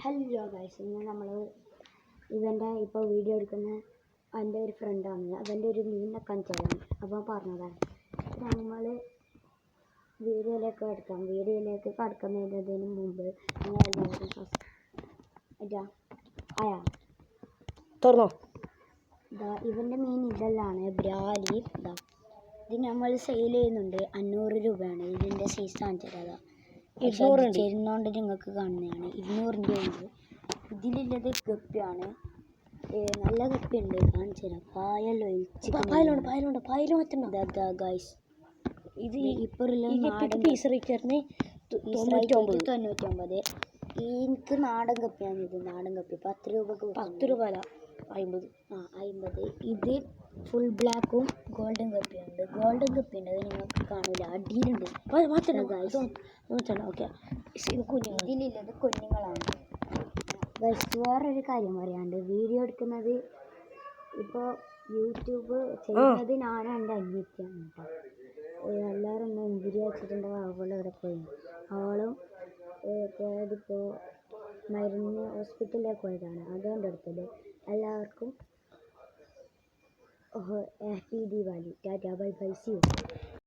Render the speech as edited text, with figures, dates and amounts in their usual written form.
Hello guys, ഇന്ന് നമ്മൾ ഇവൻ്റെ ഇപ്പോൾ വീഡിയോ എടുക്കുന്ന എൻ്റെ ഒരു ഫ്രണ്ടാണ്. അവൻ്റെ ഒരു മീനിനെ കാണിച്ചതാണ്. അപ്പോൾ പറഞ്ഞതാണ് നമ്മൾ വീഡിയോയിലേക്ക് കടക്കുന്നതിന് മുമ്പ് നിങ്ങൾ എല്ലാവരും തുറന്നോ. ഇവൻ്റെ മീൻ ഇതെല്ലാണ് ബ്രാലി. ഇത് നമ്മൾ സെയിൽ ചെയ്യുന്നുണ്ട്. 500 രൂപയാണ് ഇതിൻ്റെ സൈസ് കാണിച്ചത്. 200 ചെരുന്നോണ്ട് നിങ്ങൾക്ക് കാണുന്നതാണ്. 200 ഉണ്ട്. ഇതിലുള്ളത് ഗപ്പിയാണ്. നല്ല ഗപ്പി ഉണ്ട്, കാണിച്ചു തരാം. ഗൈസ്, ഇത് ഇപ്പോൾ 99. എനിക്ക് നാടൻ ഗപ്പിയാണ്. ഇത് നാടൻ ഗപ്പി 10 രൂപക്ക്. 10 രൂപ അല്ല, 50. 50. ഇത് ഫുൾ ബ്ലാക്കും ഗോൾഡൻ ഗപ്പിയുണ്ട്. ഗോൾഡൻ ഗപ്പി ഉണ്ട്, അത് നിങ്ങൾക്ക് കാണില്ല, അടിയിലുണ്ട്. ഓക്കെ, ഇതിലുള്ളത് കുഞ്ഞുങ്ങളാണ്. ഗൈസ്, വേറൊരു കാര്യം പറയാണ്ട്, വീഡിയോ എടുക്കുന്നത് ഇപ്പോൾ യൂട്യൂബ് ചെയ്യുന്നത് ഞാനും എൻ്റെ അനിയത്തിയാണ് കേട്ടോ. എല്ലാവരും ഒന്ന് മുമ്പിൽ വെച്ചിട്ടുണ്ടെങ്കിൽ അവളിവിടെ പോയി. അവളും പോയതിപ്പോൾ മരുന്ന് ഹോസ്പിറ്റലിലേക്ക് പോയതാണ്. അതുകൊണ്ട് എടുത്തത്. എല്ലാവർക്കും happy Deepavali. Tata, bye bye, see U.